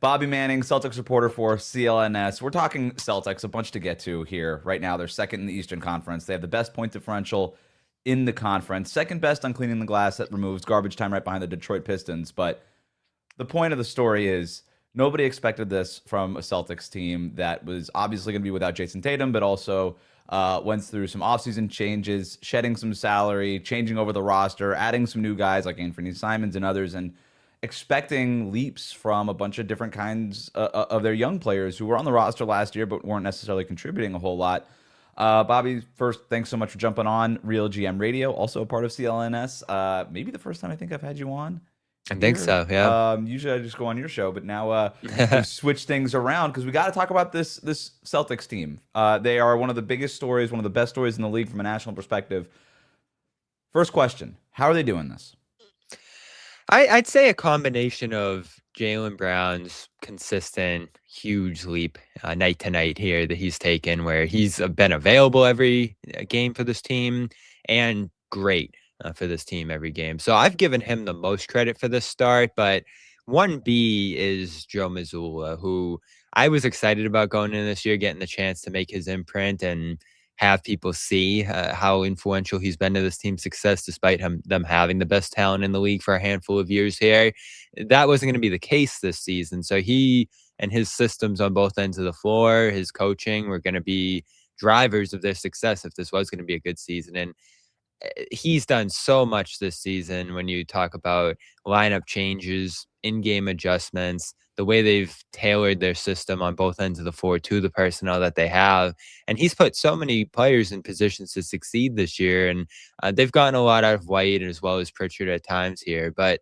Bobby Manning, Celtics reporter for CLNS. We're talking Celtics, a bunch to get to here right now. They're second in the Eastern Conference. They have the best point differential in the conference, second best on cleaning the glass. That removes garbage time right behind the Detroit Pistons. But the point of the story is nobody expected this from a Celtics team that was obviously going to be without Jayson Tatum, but also went through some offseason changes, shedding some salary, changing over the roster, adding some new guys like Anthony Simons and others, and expecting leaps from a bunch of different kinds of their young players who were on the roster last year but weren't necessarily contributing a whole lot. Bobby, first, thanks so much for jumping on Real GM Radio, also a part of CLNS. Maybe the first time I think I've had you on I think here. so, yeah. Usually I just go on your show, but now we've switched things around because we got to talk about this Celtics team. They are one of the biggest stories, one of the best stories in the league from a national perspective. First question: how are they doing this? I'd say a combination of Jaylen Brown's consistent, huge leap night to night here that he's taken, where he's been available every game for this team and great for this team every game. So I've given him the most credit for this start, but 1B is Joe Mazzulla, who I was excited about going in this year, getting the chance to make his imprint and have people see how influential he's been to this team's success, despite them having the best talent in the league for a handful of years here. That wasn't going to be the case this season. So he and his systems on both ends of the floor, his coaching, were going to be drivers of their success if this was going to be a good season. And he's done so much this season when you talk about lineup changes, in-game adjustments, the way they've tailored their system on both ends of the floor to the personnel that they have. And he's put so many players in positions to succeed this year. And they've gotten a lot out of White as well as Pritchard at times here. But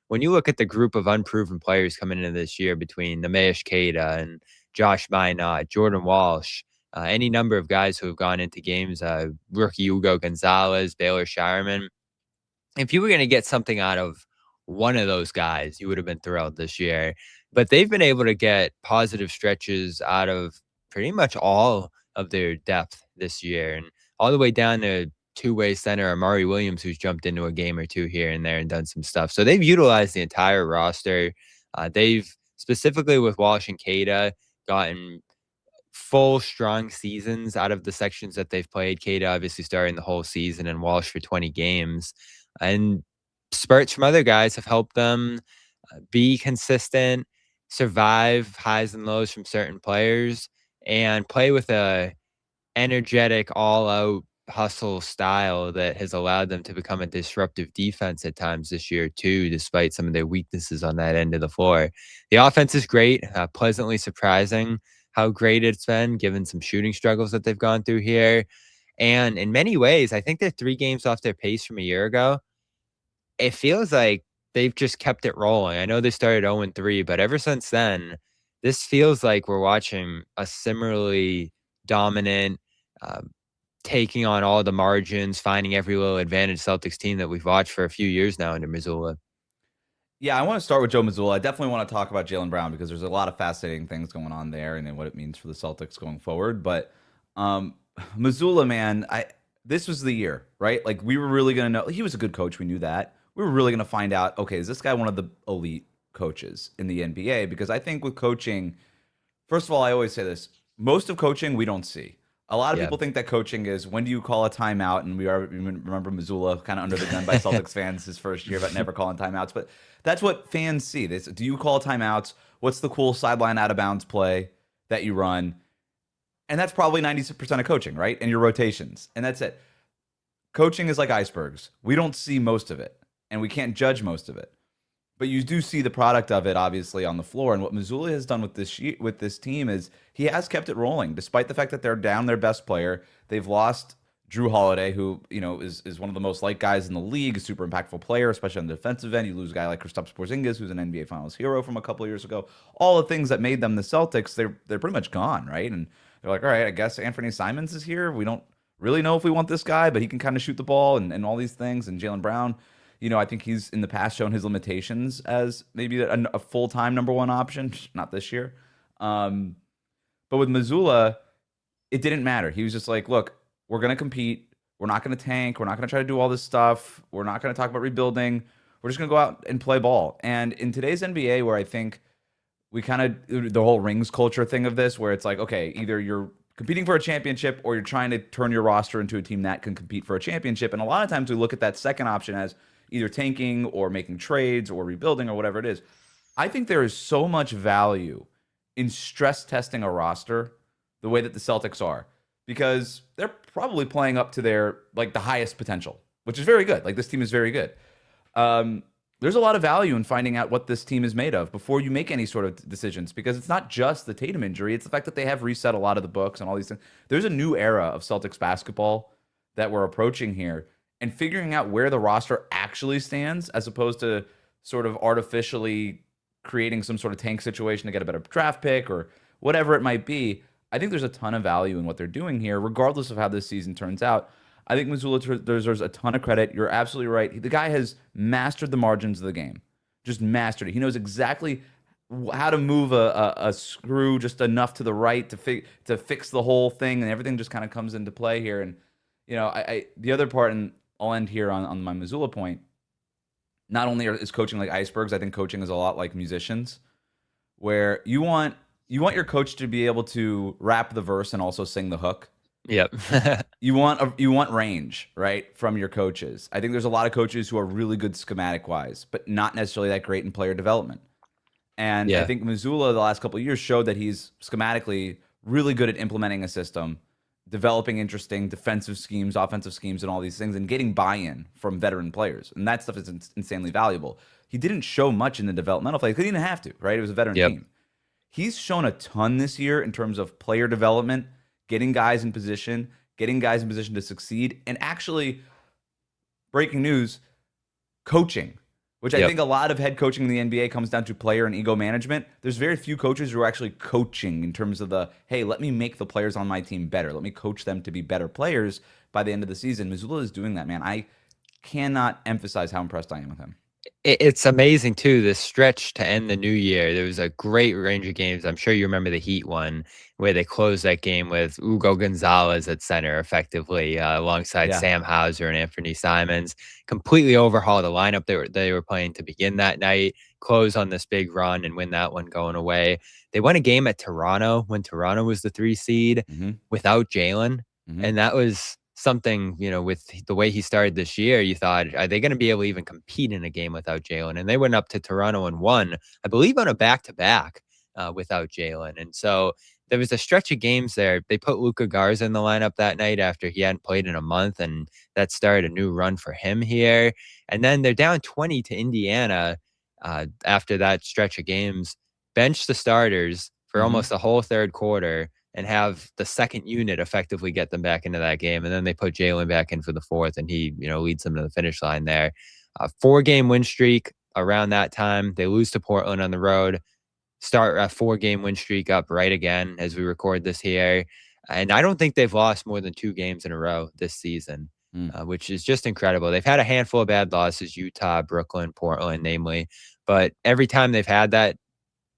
when you look at the group of unproven players coming into this year between Nemesh Keita and Josh Minot, Jordan Walsh, any number of guys who have gone into games, rookie Hugo Gonzalez, Baylor Shireman. If you were going to get something out of one of those guys, you would have been thrilled this year. But they've been able to get positive stretches out of pretty much all of their depth this year, and all the way down to two-way center Amari Williams, who's jumped into a game or two here and there and done some stuff. So they've utilized the entire roster. They've, specifically with Walsh and Keita, gotten full strong seasons out of the sections that they've played. Keita obviously starting the whole season and Walsh for 20 games. And spurts from other guys have helped them be consistent, survive highs and lows from certain players, and play with a energetic, all-out hustle style that has allowed them to become a disruptive defense at times this year too, despite some of their weaknesses on that end of the floor. The offense is great, pleasantly surprising how great it's been, given some shooting struggles that they've gone through here. And in many ways, I think they're 3 games off their pace from a year ago. It feels like they've just kept it rolling. I know they started 0-3, but ever since then, this feels like we're watching a similarly dominant, taking on all the margins, finding every little advantage Celtics team that we've watched for a few years now under Mazzulla. Yeah, I want to start with Joe Mazzulla. I definitely want to talk about Jaylen Brown because there's a lot of fascinating things going on there and what it means for the Celtics going forward. But Mazzulla, man, this was the year, right? Like we were really going to know he was a good coach. We knew that. We were really going to find out, okay, is this guy one of the elite coaches in the NBA? Because I think with coaching, first of all, I always say this: most of coaching we don't see. A lot of Yeah. people think that coaching is when do you call a timeout, and we remember Mazzulla kind of under the gun by Celtics fans his first year, but never calling timeouts. But that's what fans see. Do you call timeouts? What's the cool sideline out of bounds play that you run? And that's probably 90% of coaching, right? And your rotations, and that's it. Coaching is like icebergs. We don't see most of it, and we can't judge most of it. But you do see the product of it, obviously, on the floor. And what Mazzulla has done with this team is he has kept it rolling, despite the fact that they're down their best player. They've lost Drew Holiday, who is one of the most liked guys in the league, a super impactful player, especially on the defensive end. You lose a guy like Kristaps Porzingis, who's an NBA Finals hero from a couple of years ago. All the things that made them the Celtics, they're pretty much gone, right? And they're like, all right, I guess Anthony Simons is here. We don't really know if we want this guy, but he can kind of shoot the ball and all these things. And Jaylen Brown, I think he's in the past shown his limitations as maybe a full-time number one option. Not this year. But with Mazzulla, it didn't matter. He was just like, look, we're going to compete. We're not going to tank. We're not going to try to do all this stuff. We're not going to talk about rebuilding. We're just going to go out and play ball. And in today's NBA, where I think we kind of the whole rings culture thing of this, where it's like, okay, either you're competing for a championship or you're trying to turn your roster into a team that can compete for a championship. And a lot of times we look at that second option as either tanking or making trades or rebuilding or whatever it is. I think there is so much value in stress testing a roster the way that the Celtics are, because they're probably playing up to their like the highest potential, which is very good. Like, this team is very good. There's a lot of value in finding out what this team is made of before you make any sort of decisions, because it's not just the Tatum injury. It's the fact that they have reset a lot of the books and all these things. There's a new era of Celtics basketball that we're approaching here, and figuring out where the roster actually stands as opposed to sort of artificially creating some sort of tank situation to get a better draft pick or whatever it might be. I think there's a ton of value in what they're doing here, regardless of how this season turns out. I think Mazzulla deserves a ton of credit. You're absolutely right. The guy has mastered the margins of the game, just mastered it. He knows exactly how to move a screw just enough to the right to fix the whole thing, and everything just kind of comes into play here. And I the other part, and I'll end here on my Mazzulla point. Not only is coaching like icebergs, I think coaching is a lot like musicians, where you want your coach to be able to rap the verse and also sing the hook. Yep. You want range, right, from your coaches. I think there's a lot of coaches who are really good schematic wise, but not necessarily that great in player development. And I Yeah. think Mazzulla the last couple of years showed that he's schematically really good at implementing a system, developing interesting defensive schemes, offensive schemes, and all these things, and getting buy-in from veteran players. And that stuff is insanely valuable. He didn't show much in the developmental phase because he didn't have to, right? It was a veteran Yep. team. He's shown a ton this year in terms of player development, getting guys in position, to succeed, and actually, breaking news, coaching, which I Yep. think a lot of head coaching in the NBA comes down to player and ego management. There's very few coaches who are actually coaching in terms of hey, let me make the players on my team better. Let me coach them to be better players by the end of the season. Mazzulla is doing that, man. I cannot emphasize how impressed I am with him. It's amazing too, this stretch to end the new year. There was a great range of games. I'm sure you remember the Heat one where they closed that game with Hugo Gonzalez at center effectively, alongside Yeah. Sam Hauser and Anthony Simons. Completely overhaul the lineup they were playing to begin that night, close on this big run and win that one going away. They won a game at Toronto when Toronto was the 3 seed Mm-hmm. without Jaylen. Mm-hmm. And that was something, with the way he started this year, you thought, are they going to be able to even compete in a game without Jaylen? And they went up to Toronto and won, I believe, on a back-to-back without Jaylen. And so there was a stretch of games there. They put Luka Garza in the lineup that night after he hadn't played in a month, and that started a new run for him here. And then they're down 20 to Indiana after that stretch of games, bench the starters for Mm-hmm. almost the whole third quarter, and have the second unit effectively get them back into that game. And then they put Jaylen back in for the fourth, and he, leads them to the finish line there. 4-game win streak around that time. They lose to Portland on the road, start a 4-game win streak up right again as we record this here. And I don't think they've lost more than 2 games in a row this season, which is just incredible. They've had a handful of bad losses, Utah, Brooklyn, Portland, namely. But every time they've had that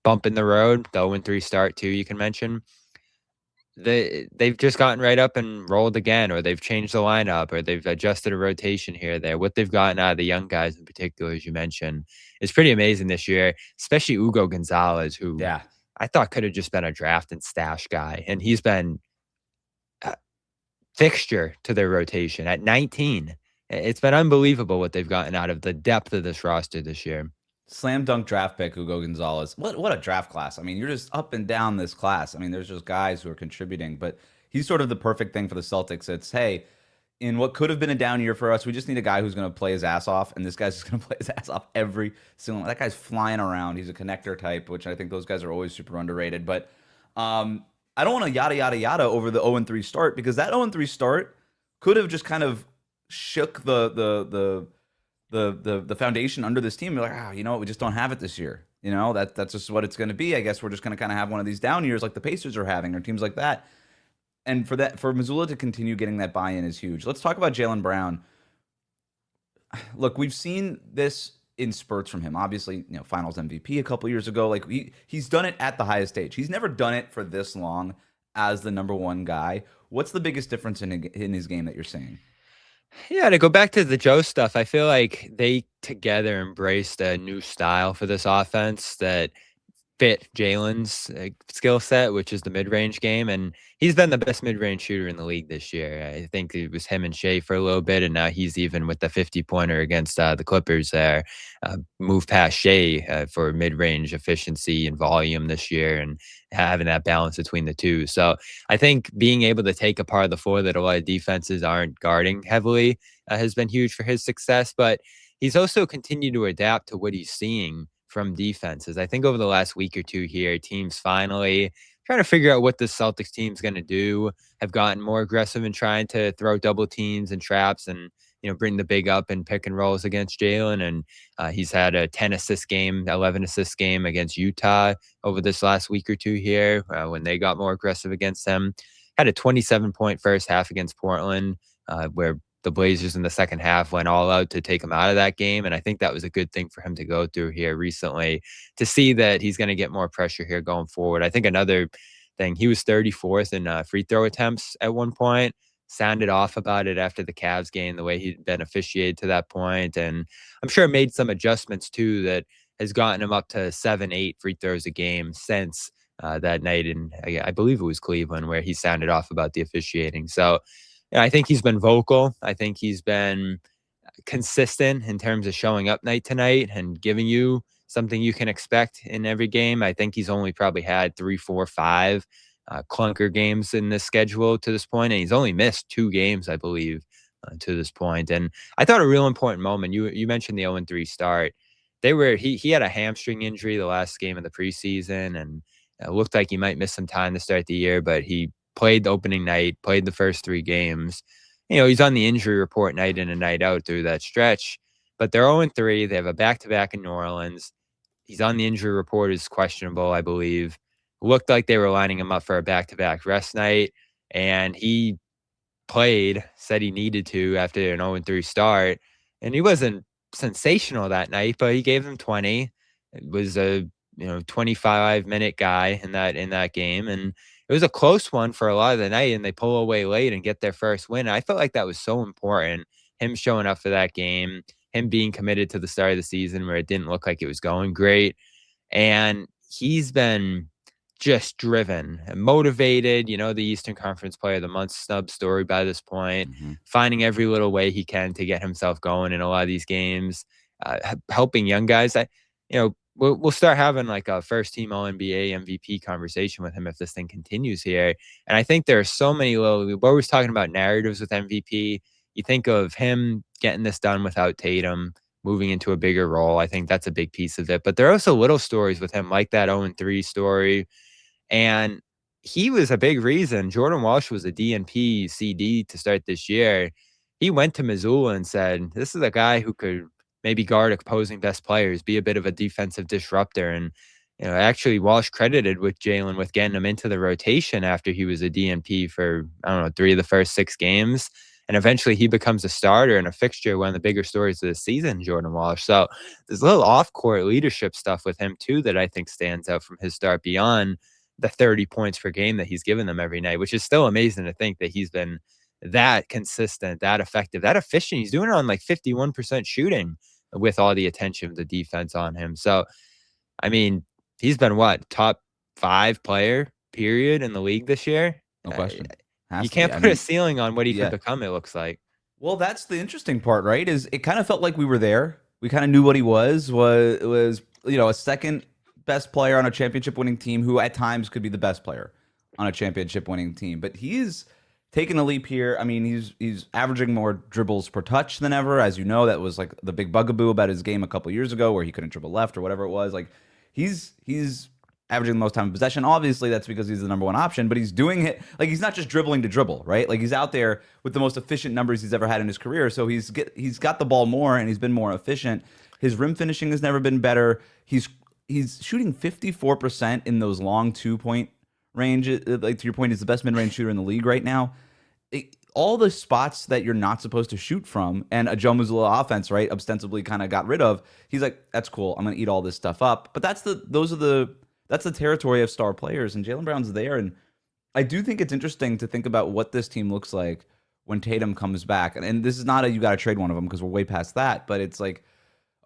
bump in the road, the 0-3 start too, you can mention, they've just gotten right up and rolled again, or they've changed the lineup, or they've adjusted a rotation here or there. What they've gotten out of the young guys in particular, as you mentioned, is pretty amazing this year, especially Hugo Gonzalez, who I thought could have just been a draft and stash guy. And he's been a fixture to their rotation at 19. It's been unbelievable what they've gotten out of the depth of this roster this year. Slam dunk draft pick, Hugo Gonzalez. What a draft class. I mean, you're just up and down this class. I mean, there's just guys who are contributing, but he's sort of the perfect thing for the Celtics. It's, hey, in what could have been a down year for us, we just need a guy who's going to play his ass off, and this guy's just going to play his ass off every single. That guy's flying around. He's a connector type, which I think those guys are always super underrated. But I don't want to yada yada yada over the 0-3 start, because that 0-3 start could have just kind of shook the foundation under this team. You're like, we just don't have it this year. That's just what it's going to be. I guess we're just going to kind of have one of these down years like the Pacers are having, or teams like that. And for Mazzulla to continue getting that buy-in is huge. Let's talk about Jaylen Brown. Look, we've seen this in spurts from him. Obviously, Finals MVP a couple years ago. Like he's done it at the highest stage. He's never done it for this long as the number one guy. What's the biggest difference in his game that you're seeing? Yeah, to go back to the Joe stuff, I feel like they together embraced a new style for this offense that fit Jaylen's skill set, which is the mid-range game. And he's been the best mid-range shooter in the league this year. I think it was him and Shea for a little bit, and now he's even with the 50-pointer against the Clippers there. Moved past Shea for mid-range efficiency and volume this year, and having that balance between the two. So I think being able to take a part of the floor that a lot of defenses aren't guarding heavily has been huge for his success. But he's also continued to adapt to what he's seeing from defenses. I think over the last week or two here, teams finally trying to figure out what the Celtics team's going to do, have gotten more aggressive in trying to throw double teams and traps and, bring the big up and pick and rolls against Jaylen. And he's had a 10 assist game, 11 assist game against Utah over this last week or two here when they got more aggressive against them. Had a 27-point first half against Portland where the Blazers in the second half went all out to take him out of that game. And I think that was a good thing for him to go through here recently, to see that he's going to get more pressure here going forward. I think another thing, he was 34th in free throw attempts at one point, sounded off about it after the Cavs game, the way he'd been officiated to that point. And I'm sure made some adjustments too that has gotten him up to 7-8 free throws a game since that night. And I believe it was Cleveland where he sounded off about the officiating. So I think he's been vocal. I think he's been consistent in terms of showing up night to night and giving you something you can expect in every game. I think he's only probably had 3, 4, 5 clunker games in this schedule to this point, and he's only missed 2 games, I believe, to this point. And I thought a real important moment, you mentioned the 0-3 start. He had a hamstring injury the last game of the preseason, and it looked like he might miss some time to start the year, but he played the opening night, played the first 3 games. He's on the injury report night in and night out through that stretch, but they're 0-3. They have a back-to-back in New Orleans. He's on the injury report as questionable, I believe. Looked like they were lining him up for a back-to-back rest night, and he played, said he needed to after an 0-3 start, and he wasn't sensational that night, but he gave them 20. It was a 25-minute guy in that game, and it was a close one for a lot of the night, and they pull away late and get their first win. I felt like that was so important, him showing up for that game, him being committed to the start of the season where it didn't look like it was going great. And he's been just driven and motivated, the Eastern Conference Player of the Month snub story by this point, finding every little way he can to get himself going in a lot of these games, helping young guys. We'll start having like a first team All-NBA MVP conversation with him if this thing continues here. And I think there are so many we're always talking about narratives with MVP. You think of him getting this done without Tatum, moving into a bigger role. I think that's a big piece of it. But there are also little stories with him, like that 0-3 story. And he was a big reason. Jordan Walsh was a DNP CD to start this year. He went to Mazzulla and said, this is a guy who could maybe guard opposing best players, be a bit of a defensive disruptor. And, actually Walsh credited with Jaylen with getting him into the rotation after he was a DNP for, 3 of the first 6 games. And eventually he becomes a starter and a fixture, one of the bigger stories of the season, Jordan Walsh. So there's a little off-court leadership stuff with him too that I think stands out from his start beyond the 30 points per game that he's given them every night, which is still amazing to think that he's been that consistent, that effective, that efficient. He's doing it on like 51% shooting with all the attention of the defense on him. So, he's been top 5 player, period, in the league this year. No question. You can't put a ceiling on what he could become, it looks like. Well, that's the interesting part, right? Is it kind of felt like we were there. We kind of knew what he was a second best player on a championship winning team who at times could be the best player on a championship winning team. But he's taken a leap here. He's averaging more dribbles per touch than ever. As you know, that was like the big bugaboo about his game a couple years ago where he couldn't dribble left or whatever it was. Like he's averaging the most time in possession. Obviously, that's because he's the number 1 option, but he's doing it like he's not just dribbling to dribble, right? Like he's out there with the most efficient numbers he's ever had in his career. So he's got the ball more and he's been more efficient. His rim finishing has never been better. He's shooting 54% in those long 2-point range. Like to your point, he's the best mid-range shooter in the league right now. All the spots that you're not supposed to shoot from and a Joe Mazzulla offense, right, ostensibly kind of got rid of. He's like, that's cool. I'm going to eat all this stuff up. But that's the territory of star players, and Jaylen Brown's there. And I do think it's interesting to think about what this team looks like when Tatum comes back. And this is not you got to trade one of them because we're way past that. But it's like,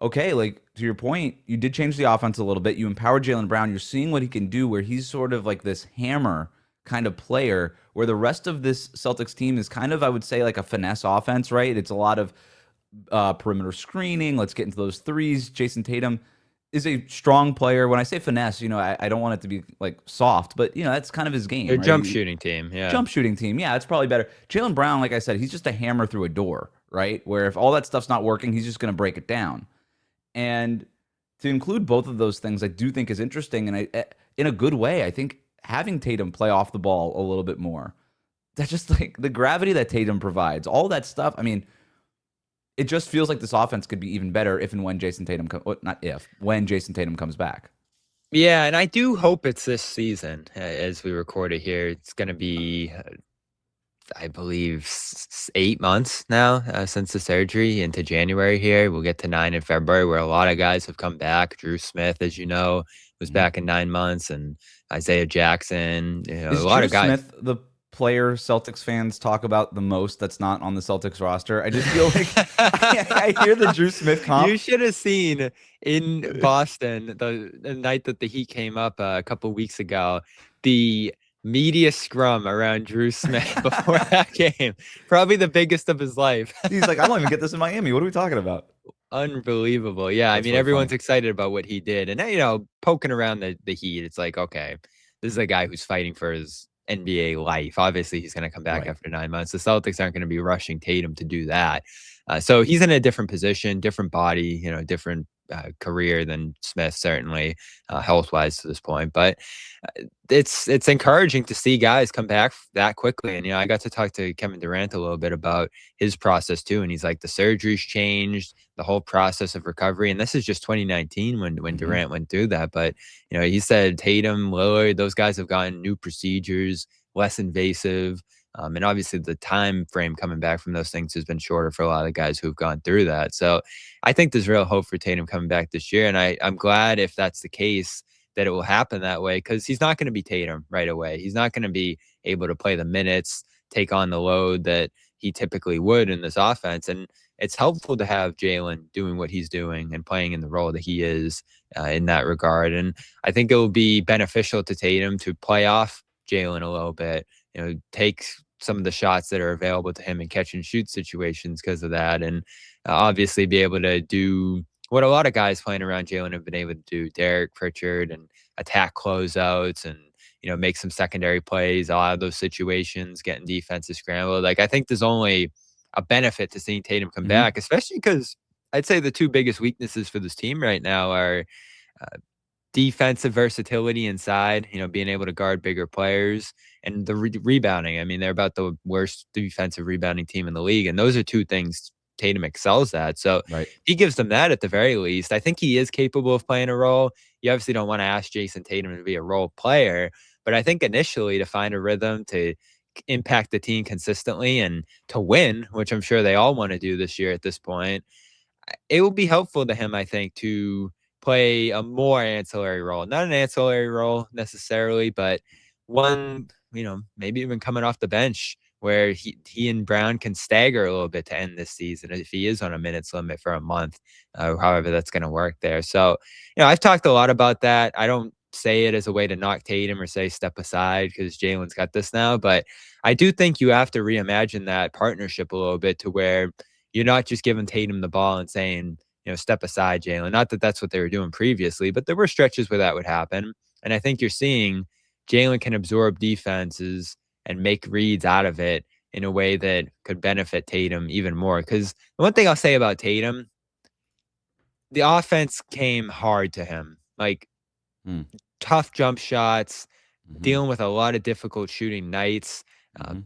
Okay, like to your point, you did change the offense a little bit. You empowered Jaylen Brown. You're seeing what he can do, where he's sort of like this hammer kind of player, where the rest of this Celtics team is kind of, I would say, like a finesse offense, right? It's a lot of perimeter screening. Let's get into those threes. Jayson Tatum is a strong player. When I say finesse, I don't want it to be like soft, but that's kind of his Their game, right? jump shooting team, yeah. Jump shooting team. Yeah, it's probably better. Jaylen Brown, like I said, he's just a hammer through a door, right? Where if all that stuff's not working, he's just going to break it down. And to include both of those things, I do think is interesting, and in a good way. I think having Tatum play off the ball a little bit more, that's just like the gravity that Tatum provides, all that stuff. I mean, it just feels like this offense could be even better if and when Jayson Tatum not if, when Jayson Tatum comes back. Yeah, and I do hope it's this season. As we record it here, it's going to be, I believe, 8 months now since the surgery into January here. We'll get to 9 in February, where a lot of guys have come back. Drew Smith, as you know, was Mhm. back in 9 months, and Isaiah Jackson, a Is lot Drew of guys. Smith the player Celtics fans talk about the most that's not on the Celtics roster? I just feel like I hear the Drew Smith comp. You should have seen in Boston the night that the Heat came up a couple weeks ago, the media scrum around Drew Smith before that game. Probably the biggest of his life. He's like, I don't even get this in Miami. What are we talking about? Unbelievable. Yeah, I That's mean, really funny. everyone's excited about what he did. And, poking around the Heat, it's like, okay, this is a guy who's fighting for his NBA life. Obviously, he's going to come back Right. after 9 months. The Celtics aren't going to be rushing Tatum to do that. So he's in a different position, different body, different career than Smith, certainly health wise to this point. But it's encouraging to see guys come back that quickly. And I got to talk to Kevin Durant a little bit about his process too, and he's like, the surgery's changed the whole process of recovery. And this is just 2019 when Durant went through that. But he said Tatum, Lillard, those guys have gotten new procedures, less invasive. And obviously the time frame coming back from those things has been shorter for a lot of the guys who've gone through that. So I think there's real hope for Tatum coming back this year. And I'm glad, if that's the case, that it will happen that way, because he's not going to be Tatum right away. He's not going to be able to play the minutes, take on the load that he typically would in this offense. And it's helpful to have Jaylen doing what he's doing and playing in the role that he is in that regard. And I think it will be beneficial to Tatum to play off Jaylen a little bit, take some of the shots that are available to him in catch and shoot situations because of that. And obviously be able to do what a lot of guys playing around Jaylen have been able to do, Derek Pritchard, and attack closeouts and, make some secondary plays, a lot of those situations, getting defenses scrambled. Like, I think there's only a benefit to seeing Tatum come back, especially because I'd say the two biggest weaknesses for this team right now are defensive versatility inside, being able to guard bigger players, and the rebounding. I mean, they're about the worst defensive rebounding team in the league. And those are two things Tatum excels at. So Right. he gives them that at the very least. I think he is capable of playing a role. You obviously don't want to ask Jayson Tatum to be a role player, but I think initially to find a rhythm to impact the team consistently and to win, which I'm sure they all want to do this year at this point, it will be helpful to him, I think, to play a more ancillary role. Not an ancillary role necessarily, but one, maybe even coming off the bench, where he and Brown can stagger a little bit to end this season if he is on a minutes limit for a month, however that's going to work there. So, I've talked a lot about that. I don't say it as a way to knock Tatum or say step aside because Jaylen's got this now, but I do think you have to reimagine that partnership a little bit to where you're not just giving Tatum the ball and saying, step aside, Jaylen. Not that that's what they were doing previously, but there were stretches where that would happen. And I think you're seeing Jaylen can absorb defenses and make reads out of it in a way that could benefit Tatum even more. Because the one thing I'll say about Tatum, the offense came hard to him. Like, tough jump shots, dealing with a lot of difficult shooting nights,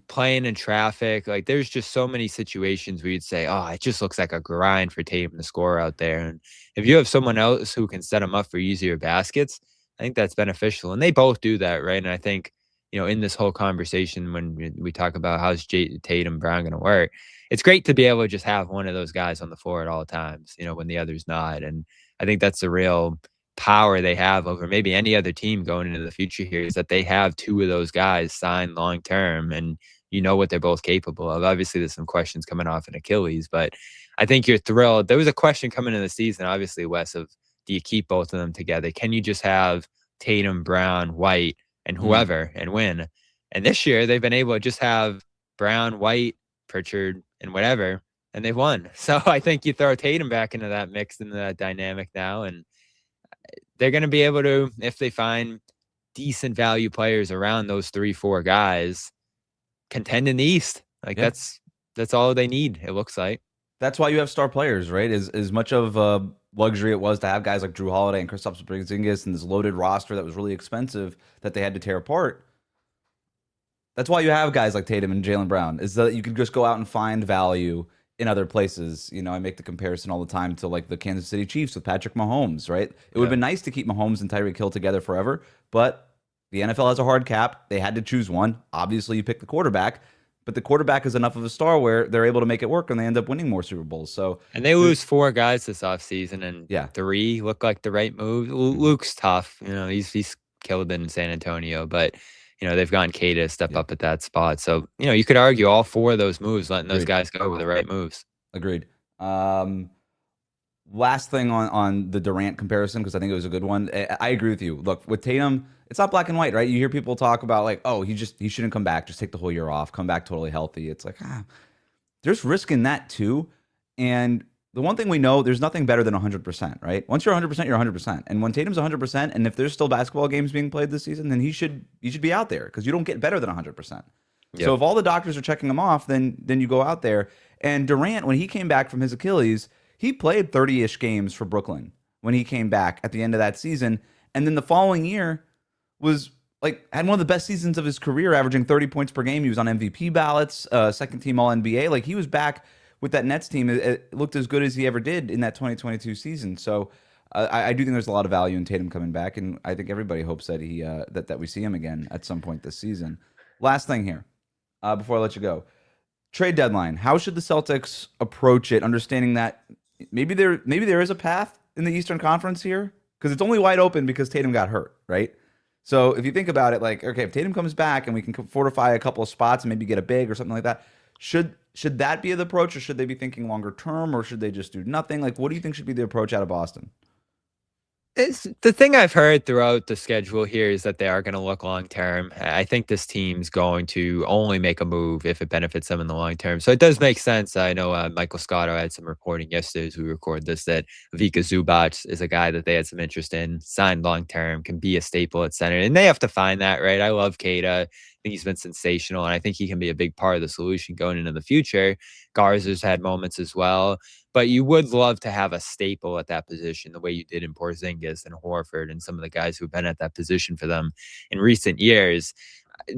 playing in traffic. Like, there's just so many situations where you'd say, oh, it just looks like a grind for Tatum to score out there. And if you have someone else who can set him up for easier baskets, I think that's beneficial. And they both do that, right? And I think, in this whole conversation, when we talk about how's Tatum Brown going to work, it's great to be able to just have one of those guys on the floor at all times, when the other's not. And I think that's the real power they have over maybe any other team going into the future here, is that they have two of those guys signed long term, and what they're both capable of. Obviously, there's some questions coming off an Achilles, but I think you're thrilled. There was a question coming into the season, obviously, Wes, of do you keep both of them together? Can you just have Tatum, Brown, White, and Mm, whoever and win? And this year they've been able to just have Brown, White, Pritchard, and whatever, and they've won. So I think you throw Tatum back into that mix, into that dynamic now, and they're going to be able to, if they find decent value players around those 3-4 guys, contend in the East. Like yeah. that's all they need, it looks like. That's why you have star players, right? As much of a luxury it was to have guys like Drew Holiday and Kristaps Porzingis and this loaded roster that was really expensive that they had to tear apart. That's why you have guys like Tatum and Jaylen Brown, is that you could just go out and find value in other places. I make the comparison all the time to like the Kansas City Chiefs with Patrick Mahomes, right? It would have Yeah. been nice to keep Mahomes and Tyreek Hill together forever, but the NFL has a hard cap. They had to choose one. Obviously, you pick the quarterback, but the quarterback is enough of a star where they're able to make it work and they end up winning more Super Bowls. So, And they lose 4 guys this offseason, and yeah. 3 look like the right move. Mhm. Luke's tough. He's killed in San Antonio, but they've gotten K to step Yeah. up at that spot. So, you could argue all 4 of those moves, letting those Agreed. guys go, were the right moves. Agreed. Last thing on the Durant comparison, because I think it was a good one. I agree with you. Look, with Tatum, it's not black and white, right? You hear people talk about like, oh, he shouldn't come back, just take the whole year off, come back totally healthy. It's like, there's risk in that too. And the one thing we know, there's nothing better than 100%, right? Once you're 100%, you're 100%. And when Tatum's 100%, and if there's still basketball games being played this season, then he should be out there because you don't get better than 100%. So Yep. if all the doctors are checking him off, then you go out there. And Durant, when he came back from his Achilles, he played 30-ish games for Brooklyn when he came back at the end of that season. And then the following year was like had one of the best seasons of his career, averaging 30 points per game. He was on MVP ballots, second team All NBA. Like he was back with that Nets team. It looked as good as he ever did in that 2022 season. So I do think there's a lot of value in Tatum coming back, and I think everybody hopes that that we see him again at some point this season. Last thing here, before I let you go, trade deadline. How should the Celtics approach it, understanding that maybe there is a path in the Eastern Conference here because it's only wide open because Tatum got hurt, right? So if you think about it, like, okay, if Tatum comes back and we can fortify a couple of spots and maybe get a big or something like that, should that be the approach, or should they be thinking longer term, or should they just do nothing? Like, what do you think should be the approach out of Boston? It's the thing I've heard throughout the schedule here is that they are going to look long term. I think this team's going to only make a move if it benefits them in the long term. So it does make sense. I know Michael Scotto had some reporting yesterday as we record this that Vika Zubac is a guy that they had some interest in, signed long term, can be a staple at center, and they have to find that, right? I love Keita. I think he's been sensational, and I think he can be a big part of the solution going into the future. Garza's had moments as well. But you would love to have a staple at that position, the way you did in Porzingis and Horford and some of the guys who've been at that position for them in recent years.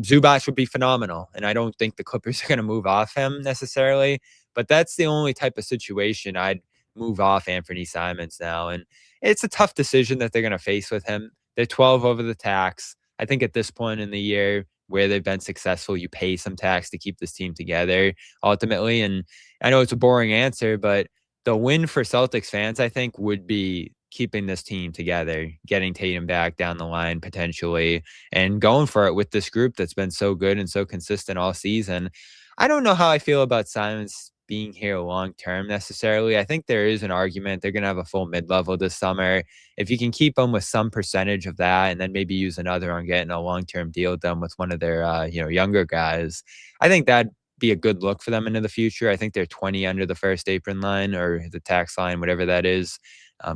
Zubac would be phenomenal, and I don't think the Clippers are going to move off him necessarily. But that's the only type of situation I'd move off Anthony Simons now, and it's a tough decision that they're going to face with him. They're 12 over the tax. I think at this point in the year where they've been successful, you pay some tax to keep this team together ultimately. And I know it's a boring answer, but the win for Celtics fans, I think, would be keeping this team together, getting Tatum back down the line potentially, and going for it with this group that's been so good and so consistent all season. I don't know how I feel about Simons being here long term necessarily. I think there is an argument they're going to have a full mid level this summer. If you can keep them with some percentage of that, and then maybe use another on getting a long term deal done with one of their younger guys, I think that be a good look for them into the future. I think they're 20 under the first apron line or the tax line, whatever that is,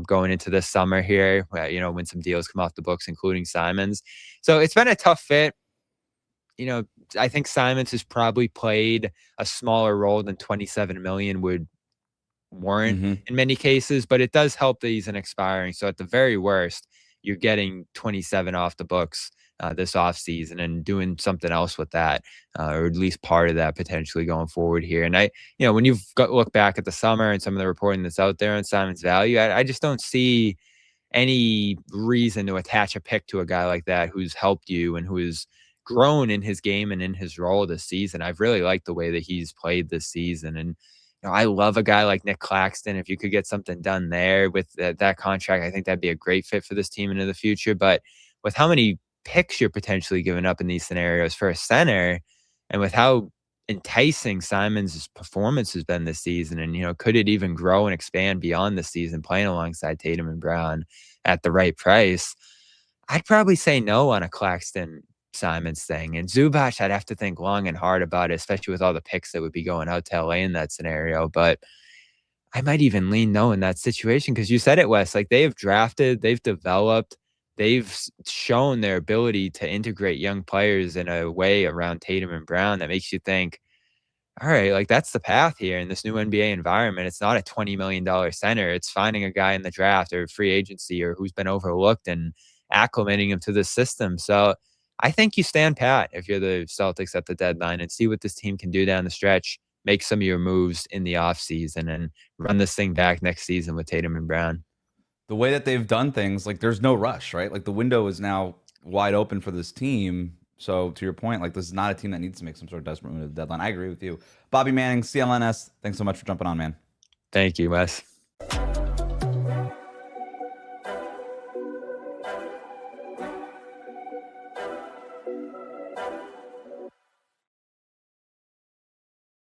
going into this summer here, when some deals come off the books, including Simons. So it's been a tough fit. I think Simons has probably played a smaller role than 27 million would warrant Mm-hmm. in many cases, but it does help that he's an expiring. So at the very worst, you're getting 27 off the books this offseason and doing something else with that, or at least part of that potentially going forward here. And when you've look back at the summer and some of the reporting that's out there on Simon's value, I just don't see any reason to attach a pick to a guy like that who's helped you and who has grown in his game and in his role this season. I've really liked the way that he's played this season. And I love a guy like Nick Claxton. If you could get something done there with that contract, I think that'd be a great fit for this team into the future. But with how many picks you're potentially giving up in these scenarios for a center, and with how enticing Simon's performance has been this season, and could it even grow and expand beyond the season playing alongside Tatum and Brown at the right price? I'd probably say no on a Claxton Simons thing. And Zubac, I'd have to think long and hard about it, especially with all the picks that would be going out to LA in that scenario. But I might even lean no in that situation because you said it, Wes. Like, they have drafted, they've developed, they've shown their ability to integrate young players in a way around Tatum and Brown that makes you think, all right, like, that's the path here in this new NBA environment. It's not a $20 million center. It's finding a guy in the draft or free agency or who's been overlooked and acclimating him to the system. So I think you stand pat if you're the Celtics at the deadline and see what this team can do down the stretch, make some of your moves in the offseason and run this thing back next season with Tatum and Brown. The way that they've done things, like, there's no rush, right? Like, the window is now wide open for this team. So to your point, like, this is not a team that needs to make some sort of desperate move at the deadline. I agree with you. Bobby Manning, CLNS, thanks so much for jumping on, man. Thank you, Wes.